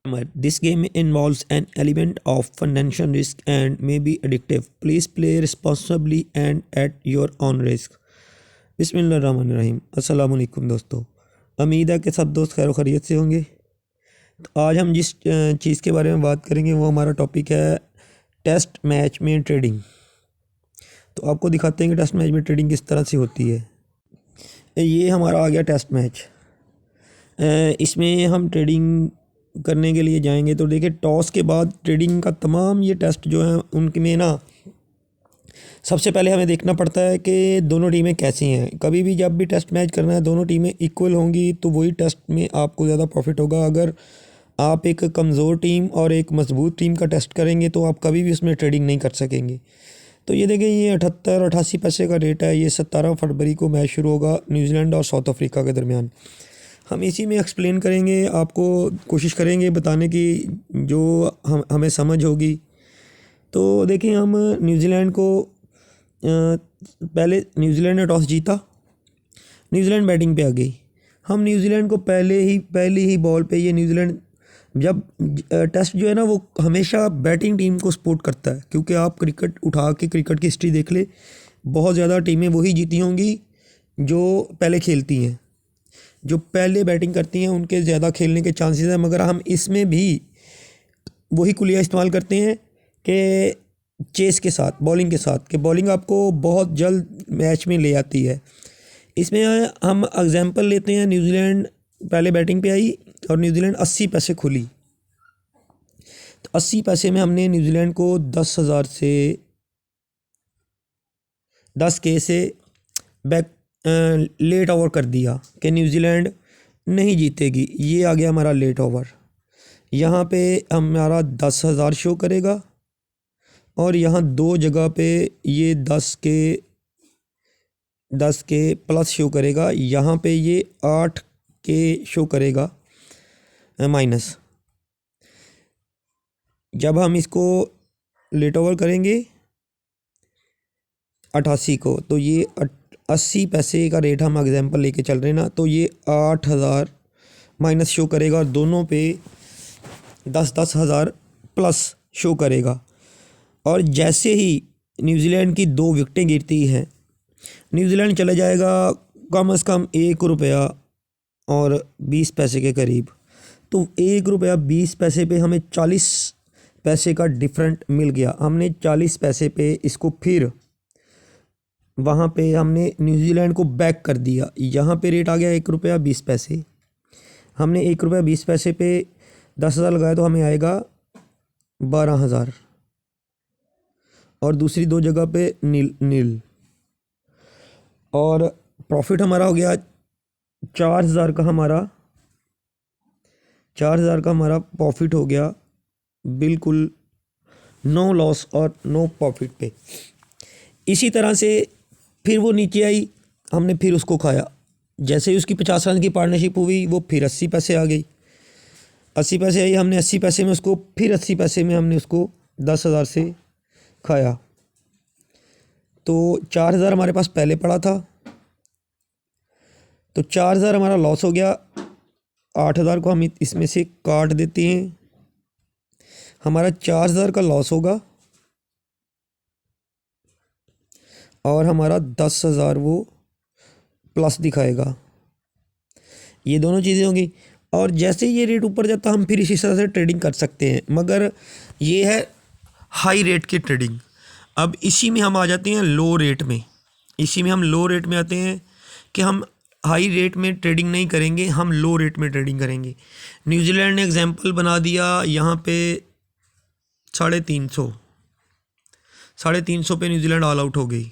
This game involves an element of financial risk and may be addictive. Please play responsibly and at your own risk. बिस्मिल्लाहिर्रहमानिर्रहीम। अस्सलाम वालेकुम दोस्तों, उम्मीद है कि सब दोस्त खैर खैरियत से होंगे। तो आज हम जिस चीज़ के बारे में बात करेंगे वो हमारा टॉपिक है टेस्ट मैच में ट्रेडिंग। तो आपको दिखाते हैं कि टेस्ट मैच में ट्रेडिंग किस तरह से होती है। ये हमारा आ गया टेस्ट मैच। इसमें हम ट्रेडिंग करने के लिए जाएंगे तो देखिए टॉस के बाद ट्रेडिंग का तमाम ये टेस्ट जो है उनमें ना सबसे पहले हमें देखना पड़ता है कि दोनों टीमें कैसी हैं। कभी भी जब भी टेस्ट मैच करना है दोनों टीमें इक्वल होंगी तो वही टेस्ट में आपको ज़्यादा प्रॉफिट होगा। अगर आप एक कमज़ोर टीम और एक मजबूत टीम का टेस्ट करेंगे तो आप कभी भी उसमें ट्रेडिंग नहीं कर सकेंगे। तो ये देखें, ये 78-88 पैसे का रेट है। ये 17 फरवरी को मैच शुरू होगा न्यूजीलैंड और साउथ अफ्रीका के दरमियान। हम इसी में एक्सप्लेन करेंगे, आपको कोशिश करेंगे बताने की जो हमें समझ होगी। तो देखिए, हम न्यूजीलैंड को पहले न्यूजीलैंड ने टॉस जीता, न्यूजीलैंड बैटिंग पे आ गई। हम न्यूजीलैंड को पहली ही बॉल पे, ये न्यूजीलैंड जब टेस्ट जो है ना वो हमेशा बैटिंग टीम को सपोर्ट करता है, क्योंकि आप क्रिकेट उठा के क्रिकेट की हिस्ट्री देख ले, बहुत ज़्यादा टीमें वही जीती होंगी जो पहले खेलती हैं, जो पहले बैटिंग करती हैं उनके ज़्यादा खेलने के चांसेस हैं। मगर हम इसमें भी वही कुलिया इस्तेमाल करते हैं कि चेस के साथ, बॉलिंग के साथ, कि बॉलिंग आपको बहुत जल्द मैच में ले आती है। इसमें हम एग्जांपल लेते हैं, न्यूजीलैंड पहले बैटिंग पे आई और न्यूजीलैंड 80 पैसे खुली। तो 80 पैसे में हमने न्यूजीलैंड को 10,000 से 10K से बैक लेट ओवर कर दिया कि न्यूजीलैंड नहीं जीतेगी। ये आ गया हमारा लेट ओवर। यहाँ पे हमारा 10,000 शो करेगा और यहाँ दो जगह पे ये 10K प्लस शो करेगा। यहाँ पे ये 8K शो करेगा माइनस। जब हम इसको लेट ओवर करेंगे 88 को, तो ये 80 पैसे का रेट हम एग्जांपल लेके चल रहे हैं ना, तो ये 8,000 माइनस शो करेगा और दोनों पे 10,000 प्लस शो करेगा। और जैसे ही न्यूजीलैंड की 2 विकेटें गिरती हैं, न्यूजीलैंड चला जाएगा कम से कम ₹1.20 के करीब। तो ₹1.20 पे हमें 40 पैसे का डिफरेंट मिल गया। हमने 40 पैसे पे इसको फिर वहाँ पे हमने न्यूजीलैंड को बैक कर दिया। यहाँ पे रेट आ गया ₹1.20। हमने ₹1.20 पे 10,000 लगाया तो हमें आएगा 12,000 और दूसरी 2 जगह पे नील। और प्रॉफिट हमारा हो गया 4,000 का। हमारा 4,000 का हमारा प्रॉफिट हो गया, बिल्कुल नो लॉस और नो प्रॉफिट पे। इसी तरह से फिर वो नीचे आई, हमने फिर उसको खाया। जैसे ही उसकी 50 रन की पार्टनरशिप हुई वो फिर 80 पैसे आ गई। 80 पैसे आई, हमने 80 पैसे में उसको फिर 80 पैसे में हमने उसको 10,000 से खाया। तो 4,000 हमारे पास पहले पड़ा था, तो 4,000 हमारा लॉस हो गया। 8,000 को हम इसमें से काट देते हैं, हमारा 4,000 का लॉस होगा और हमारा 10,000 वो प्लस दिखाएगा। ये दोनों चीज़ें होंगी। और जैसे ये रेट ऊपर जाता हम फिर इसी तरह से ट्रेडिंग कर सकते हैं, मगर ये है हाई रेट की ट्रेडिंग। अब इसी में हम आ जाते हैं लो रेट में। इसी में हम लो रेट में आते हैं कि हम हाई रेट में ट्रेडिंग नहीं करेंगे, हम लो रेट में ट्रेडिंग करेंगे। न्यूजीलैंड ने एग्जांपल बना दिया यहाँ पे 350 पे न्यूजीलैंड ऑल आउट हो गई,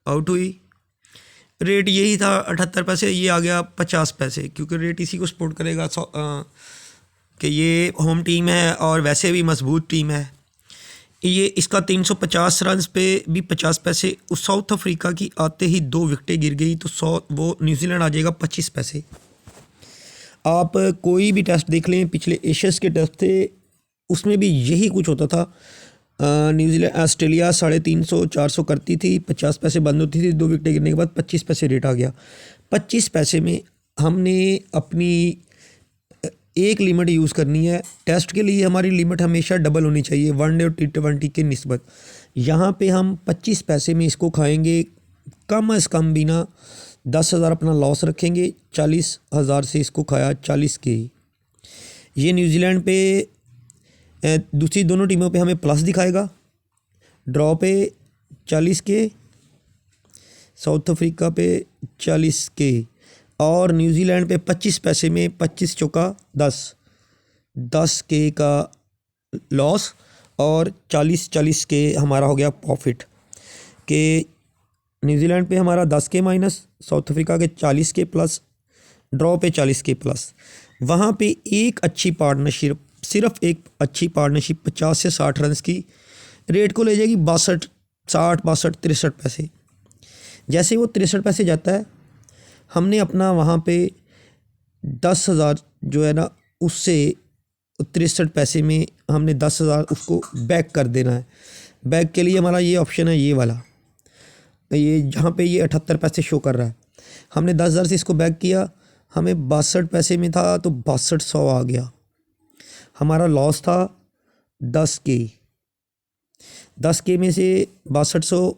आउट हुई। रेट यही था 78 पैसे, ये आ गया 50 पैसे, क्योंकि रेट इसी को सपोर्ट करेगा कि ये होम टीम है और वैसे भी मजबूत टीम है। ये इसका 350 रन पे भी 50 पैसे। उस साउथ अफ्रीका की आते ही 2 विकेटें गिर गई तो वो न्यूजीलैंड आ जाएगा 25 पैसे। आप कोई भी टेस्ट देख लें, पिछले एशियस के टेस्ट थे उसमें भी यही कुछ होता था। न्यूजीलैंड ऑस्ट्रेलिया 350-400 करती थी, 50 पैसे बंद होती थी, 2 विकेटें गिरने के बाद 25 पैसे रेट आ गया। 25 पैसे में हमने अपनी एक लिमिट यूज़ करनी है। टेस्ट के लिए हमारी लिमिट हमेशा डबल होनी चाहिए वनडे और T20 के निस्बत। यहाँ पे हम 25 पैसे में इसको खाएंगे, कम से कम बिना 10,000 अपना लॉस रखेंगे। 40,000 से इसको खाया 40 के। ये न्यूजीलैंड पे दूसरी दोनों टीमों पे हमें प्लस दिखाएगा। ड्रॉ पे 40 के, साउथ अफ्रीका पे 40 के, और न्यूजीलैंड पे 25 पैसे में 25 चौका 10 के का लॉस, और 40 के हमारा हो गया प्रॉफिट। के न्यूजीलैंड पे हमारा 10 के माइनस, साउथ अफ्रीका के 40 के प्लस, ड्रॉ पे 40 के प्लस। वहाँ पे एक अच्छी पार्टनरशिप, सिर्फ एक अच्छी पार्टनरशिप 50 से 60 रन की रेट को ले जाएगी 62, 60, 62, 63 पैसे। जैसे वो 63 पैसे जाता है, हमने अपना वहाँ पे 10,000 जो है ना, उससे 63 पैसे में हमने 10,000 उसको बैक कर देना है। बैक के लिए हमारा ये ऑप्शन है, ये वाला, ये जहाँ पे ये 78 पैसे शो कर रहा है। हमने 10,000 से इसको बैक किया, हमें 62 पैसे में था तो 6200 आ गया। हमारा लॉस था 10 के। 10 के में से 6200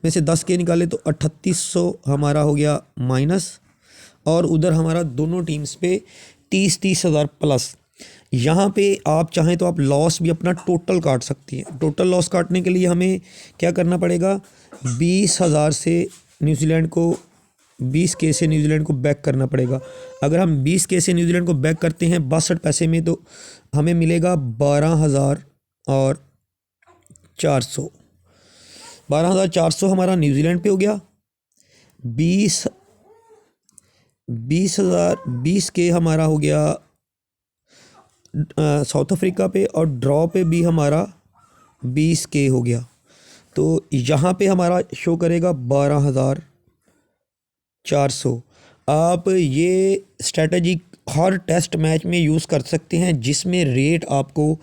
में से 10 के निकाले तो 3800 हमारा हो गया माइनस, और उधर हमारा दोनों टीम्स पे 30,000 प्लस। यहाँ पे आप चाहें तो आप लॉस भी अपना टोटल काट सकती हैं। टोटल लॉस काटने के लिए हमें क्या करना पड़ेगा, 20,000 से न्यूजीलैंड को 20 के से न्यूजीलैंड को बैक करना पड़ेगा। अगर हम 20 के से न्यूजीलैंड को बैक करते हैं 62 पैसे में, तो हमें मिलेगा 12,400। 12,400 हमारा न्यूजीलैंड पे हो गया। 20 के हमारा हो गया साउथ अफ्रीका पे, और ड्रॉ पे भी हमारा 20 के हो गया। तो यहाँ पे हमारा शो करेगा 12,400। आप ये स्ट्रेटजी हर टेस्ट मैच में यूज़ कर सकते हैं, जिसमें रेट आपको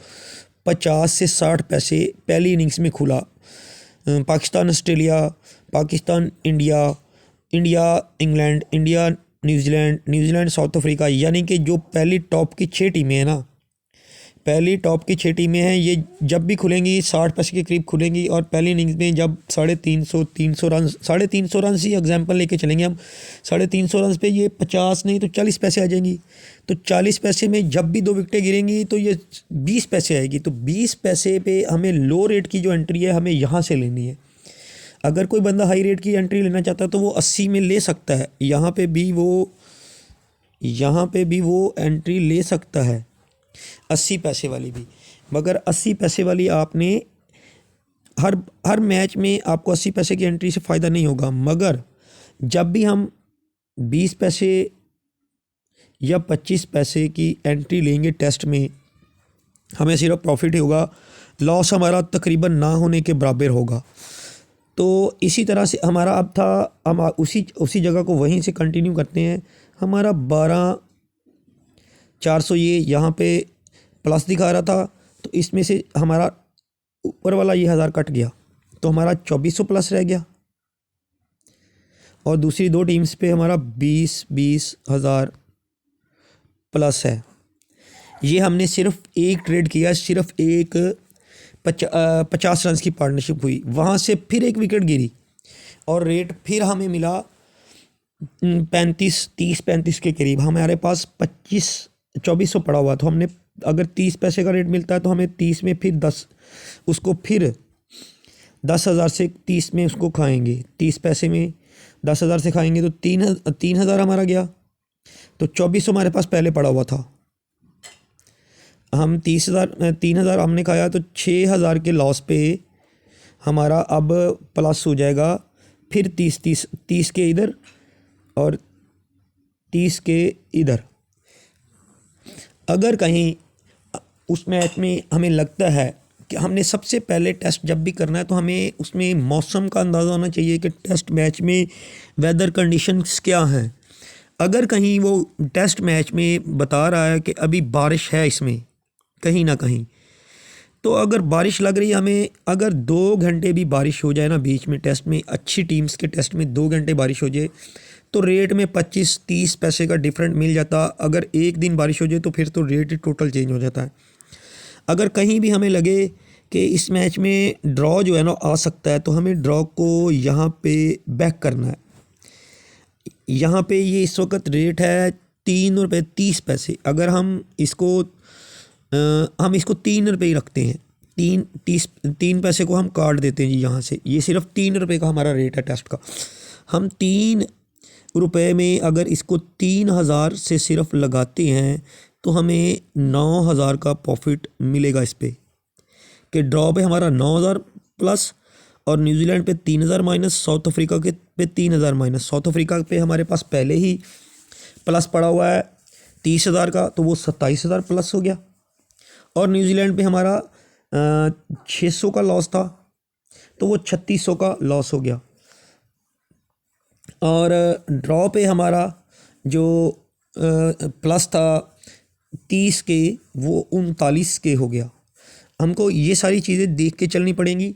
50 से 60 पैसे पहली इनिंग्स में खुला। Pakistan Australia, Pakistan India, India England, India New Zealand, New Zealand south Africa, यानी कि जो पहली टॉप की 6 टीमें हैं ना, पहली टॉप की 6 टीमें हैं, ये जब भी खुलेंगी 60 पैसे के करीब खुलेंगी। और पहली इनिंग्स में जब 350 रन, 350 रन ही एग्जांपल लेके चलेंगे हम, 350 रन पे ये 50 नहीं तो 40 पैसे आ जाएंगी। तो 40 पैसे में जब भी 2 विकेटें गिरेंगी तो ये 20 पैसे आएगी। तो 20 पैसे पे हमें लो रेट की जो एंट्री है हमें यहाँ से लेनी है। अगर कोई बंदा हाई रेट की एंट्री लेना चाहता है तो वो 80 में ले सकता है। यहाँ पे भी वो एंट्री ले सकता है 80 पैसे वाली भी। मगर 80 पैसे वाली आपने हर मैच में आपको 80 पैसे की एंट्री से फ़ायदा नहीं होगा। मगर जब भी हम 20 पैसे या 25 पैसे की एंट्री लेंगे टेस्ट में, हमें सिर्फ प्रॉफिट ही होगा, लॉस हमारा तकरीबन ना होने के बराबर होगा। तो इसी तरह से हमारा अब था, हम उसी जगह को वहीं से कंटिन्यू करते हैं। हमारा 12,400 ये यहाँ पे प्लस दिखा रहा था, तो इसमें से हमारा ऊपर वाला ये 1000 कट गया, तो हमारा 2400 प्लस रह गया। और दूसरी 2 टीम्स पे हमारा 20,000 प्लस है। ये हमने सिर्फ एक ट्रेड किया, सिर्फ एक 50 रन की पार्टनरशिप हुई, वहाँ से फिर एक विकेट गिरी और रेट फिर हमें मिला 30-35 के करीब। हमारे पास 2400 पड़ा हुआ, तो हमने अगर 30 पैसे का रेट मिलता है तो हमें 30 में फिर 10,000 से 30 में उसको खाएंगे। 30 पैसे में 10,000 से खाएंगे तो 3,000 हमारा गया। तो 2400 हमारे पास पहले पड़ा हुआ था, हम 3,000 हमने खाया, तो 6,000 के लॉस पे हमारा अब प्लस हो जाएगा फिर 30 के इधर और 30 के इधर। अगर कहीं उस मैच में हमें लगता है कि हमने सबसे पहले टेस्ट जब भी करना है तो हमें उसमें मौसम का अंदाज़ा होना चाहिए कि टेस्ट मैच में वेदर कंडीशंस क्या हैं। अगर कहीं वो टेस्ट मैच में बता रहा है कि अभी बारिश है इसमें कहीं ना कहीं, तो अगर बारिश लग रही है हमें, अगर 2 घंटे भी बारिश हो जाए ना बीच में टेस्ट में, अच्छी टीम्स के टेस्ट में 2 घंटे बारिश हो जाए, तो रेट में 25-30 पैसे का डिफरेंट मिल जाता। अगर एक दिन बारिश हो जाए तो फिर तो रेट ही टोटल चेंज हो जाता है। अगर कहीं भी हमें लगे कि इस मैच में ड्रॉ जो है ना आ सकता है, तो हमें ड्रॉ को यहाँ पे बैक करना है। यहाँ पे ये इस वक्त रेट है 3 रुपये 30 पैसे। अगर हम इसको 3 रुपये ही रखते हैं, 3 पैसे को हम काट देते हैं जी यहाँ से। ये सिर्फ 3 रुपये का हमारा रेट है टेस्ट का। हम 3 रुपये में अगर इसको 3,000 से सिर्फ लगाते हैं तो हमें 9,000 का प्रॉफिट मिलेगा इस पे। कि ड्रॉ पे हमारा 9,000 प्लस, और न्यूजीलैंड पे 3,000 माइनस, साउथ अफ्रीका के पे 3,000 माइनस। साउथ अफ्रीका पे हमारे पास पहले ही प्लस पड़ा हुआ है 30,000 का, तो वो 27,000 प्लस हो गया। और न्यूजीलैंड पे हमारा 600 का लॉस था, तो वो 3600 का लॉस हो गया। और ड्रॉ पे हमारा जो प्लस था 30 के, वो 39 के हो गया। हमको ये सारी चीज़ें देख के चलनी पड़ेंगी,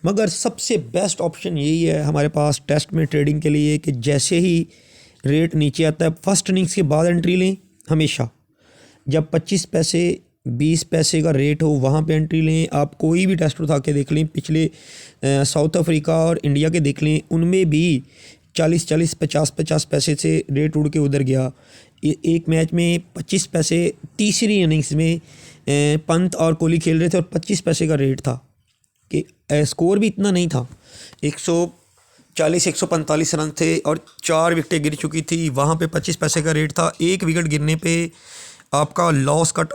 मगर सबसे बेस्ट ऑप्शन यही है हमारे पास टेस्ट में ट्रेडिंग के लिए कि जैसे ही रेट नीचे आता है फर्स्ट इनिंग्स के बाद एंट्री लें। हमेशा जब 25 पैसे 20 पैसे का रेट हो वहाँ पे एंट्री लें। आप कोई भी टेस्ट उठा के देख लें, पिछले साउथ अफ्रीका और इंडिया के देख लें, उनमें भी 40-40 50-50 पैसे से रेट उड़ के उधर गया। एक मैच में 25 पैसे तीसरी इनिंग्स में पंत और कोहली खेल रहे थे और 25 पैसे का रेट था कि स्कोर भी इतना नहीं था, 140-145 रन थे और 4 विकेटें गिर चुकी थी। वहाँ पे 25 पैसे का रेट था। एक विकेट गिरने पे आपका लॉस कट,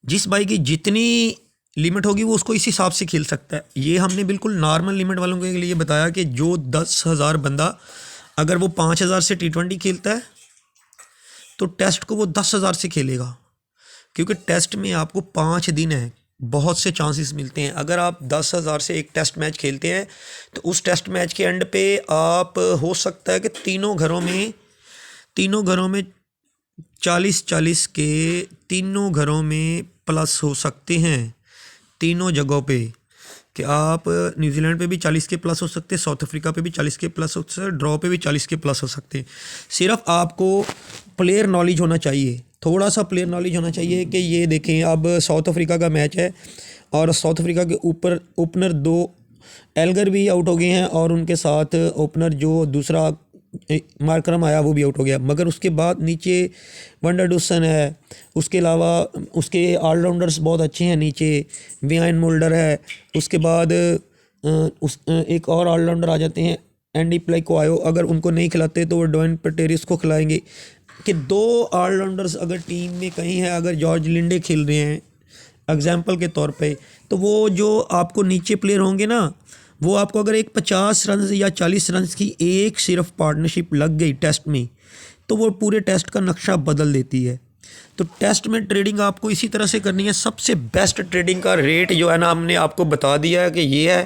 जिस भाई की जितनी लिमिट होगी वो उसको इस हिसाब से खेल सकता है। ये हमने बिल्कुल नॉर्मल लिमिट वालों के लिए बताया कि जो 10,000 बंदा अगर वो 5,000 से T20 खेलता है तो टेस्ट को वो 10,000 से खेलेगा, क्योंकि टेस्ट में आपको 5 दिन है, बहुत से चांसेस मिलते हैं। अगर आप 10,000 से एक टेस्ट मैच खेलते हैं तो उस टेस्ट मैच के एंड पे आप हो सकता है कि तीनों घरों में 40-40 के तीनों घरों में प्लस हो सकते हैं। तीनों जगहों पे कि आप न्यूजीलैंड पे भी 40 के प्लस हो सकते हैं, साउथ अफ्रीका पे भी 40 के प्लस हो सकते हैं, ड्रॉ पे भी 40 के प्लस हो सकते हैं। सिर्फ आपको प्लेयर नॉलेज होना चाहिए, थोड़ा सा प्लेयर नॉलेज होना चाहिए कि ये देखें अब साउथ अफ्रीका का मैच है और साउथ अफ्रीका के ऊपर ओपनर 2 एल्गर भी आउट हो गए हैं और उनके साथ ओपनर जो दूसरा मार्करम आया वो भी आउट हो गया। मगर उसके बाद नीचे वंडरडुसन है, उसके अलावा उसके ऑलराउंडर्स बहुत अच्छे हैं नीचे, वियान मोल्डर है, उसके बाद एक और ऑलराउंडर आ जाते हैं एंडी प्लाई को आयो। अगर उनको नहीं खिलाते तो वो डोइन पेटेरिस को खिलाएंगे। कि 2 ऑलराउंडर्स अगर टीम में कहीं है, अगर जॉर्ज लिंडे खेल रहे हैं एग्जाम्पल के तौर पे, तो वो जो आपको नीचे प्लेयर होंगे ना, वो आपको अगर एक 50 रन या 40 रन की एक सिर्फ पार्टनरशिप लग गई टेस्ट में तो वो पूरे टेस्ट का नक्शा बदल देती है। तो टेस्ट में ट्रेडिंग आपको इसी तरह से करनी है। सबसे बेस्ट ट्रेडिंग का रेट जो है ना हमने आपको बता दिया है कि ये है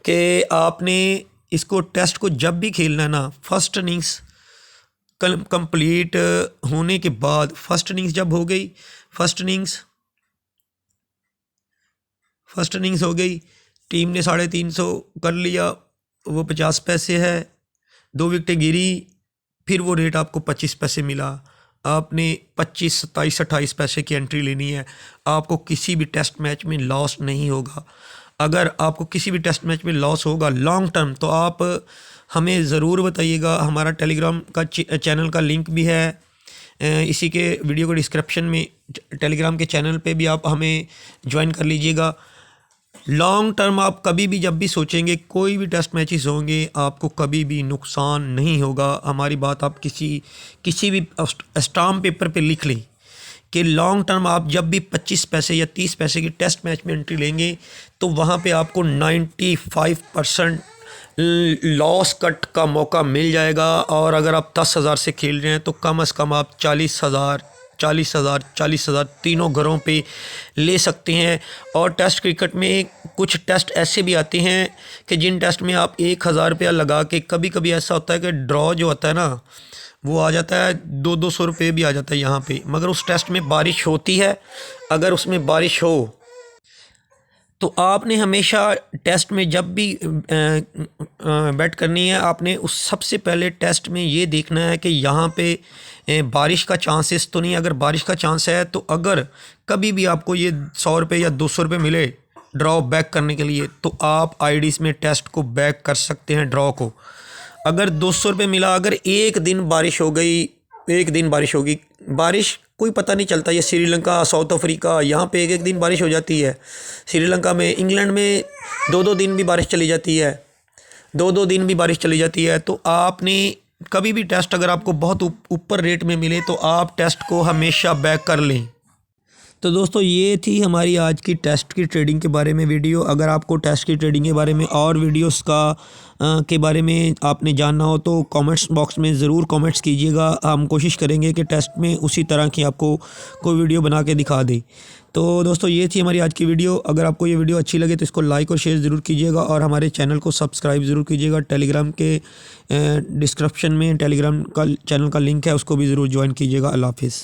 कि आपने इसको टेस्ट को जब भी खेलना है ना, फर्स्ट इनिंग्स कंप्लीट होने के बाद, फर्स्ट इनिंग्स जब हो गई, फर्स्ट इनिंग्स हो गई, टीम ने 350 कर लिया, वो 50 पैसे है, 2 विकेटें गिरी, फिर वो रेट आपको 25 पैसे मिला। आपने 25, 27, 28 पैसे की एंट्री लेनी है। आपको किसी भी टेस्ट मैच में लॉस नहीं होगा। अगर आपको किसी भी टेस्ट मैच में लॉस होगा लॉन्ग टर्म, तो आप हमें ज़रूर बताइएगा। हमारा टेलीग्राम का चैनल का लिंक भी है इसी के वीडियो को डिस्क्रिप्शन में। टेलीग्राम के चैनल पे भी आप हमें ज्वाइन कर लीजिएगा। लॉन्ग टर्म आप कभी भी जब भी सोचेंगे कोई भी टेस्ट मैचेस होंगे आपको कभी भी नुकसान नहीं होगा। हमारी बात आप किसी भी स्टाम्प पेपर पे लिख लें कि लॉन्ग टर्म आप जब भी 25 पैसे या 30 पैसे की टेस्ट मैच में एंट्री लेंगे तो वहाँ पे आपको 95% लॉस कट का मौका मिल जाएगा। और अगर आप 10,000 से खेल रहे हैं तो कम से कम आप 40,000 तीनों घरों पे ले सकते हैं। और टेस्ट क्रिकेट में कुछ टेस्ट ऐसे भी आते हैं कि जिन टेस्ट में आप 1,000 रुपया लगा के, कभी कभी ऐसा होता है कि ड्रॉ जो होता है ना वो आ जाता है 200-200 रुपये भी आ जाता है यहाँ पे। मगर उस टेस्ट में बारिश होती है, अगर उसमें बारिश हो तो आपने हमेशा टेस्ट में जब भी बैट करनी है, आपने उस सबसे पहले टेस्ट में ये देखना है कि यहाँ पे बारिश का चांसेस तो नहीं। अगर बारिश का चांस है तो अगर कभी भी आपको ये 100 रुपये या 200 रुपये मिले ड्रॉ बैक करने के लिए, तो आप आईडीज में टेस्ट को बैक कर सकते हैं ड्रॉ को। अगर 200 रुपये मिला, अगर एक दिन बारिश हो गई, एक दिन बारिश होगी, बारिश कोई पता नहीं चलता। ये श्रीलंका, साउथ अफ्रीका, यहाँ पे एक एक दिन बारिश हो जाती है। श्रीलंका में, इंग्लैंड में 2-2 दिन भी बारिश चली जाती है, 2-2 दिन भी बारिश चली जाती है। तो आपने कभी भी टेस्ट अगर आपको बहुत ऊपर रेट में मिले तो आप टेस्ट को हमेशा बैक कर लें। तो दोस्तों ये थी हमारी आज की टेस्ट की ट्रेडिंग के बारे में वीडियो। अगर आपको टेस्ट की ट्रेडिंग के बारे में और वीडियोस के बारे में आपने जानना हो तो कमेंट्स बॉक्स में ज़रूर कमेंट्स कीजिएगा। हम कोशिश करेंगे कि टेस्ट में उसी तरह की आपको कोई वीडियो बना के दिखा दें। तो दोस्तों ये थी हमारी आज की वीडियो। अगर आपको ये वीडियो अच्छी लगे तो इसको लाइक और शेयर ज़रूर कीजिएगा और हमारे चैनल को सब्सक्राइब ज़रूर कीजिएगा। टेलीग्राम के डिस्क्रिप्शन में टेलीग्राम का चैनल का लिंक है, उसको भी ज़रूर ज्वाइन कीजिएगा। अल्लाह हाफिज़।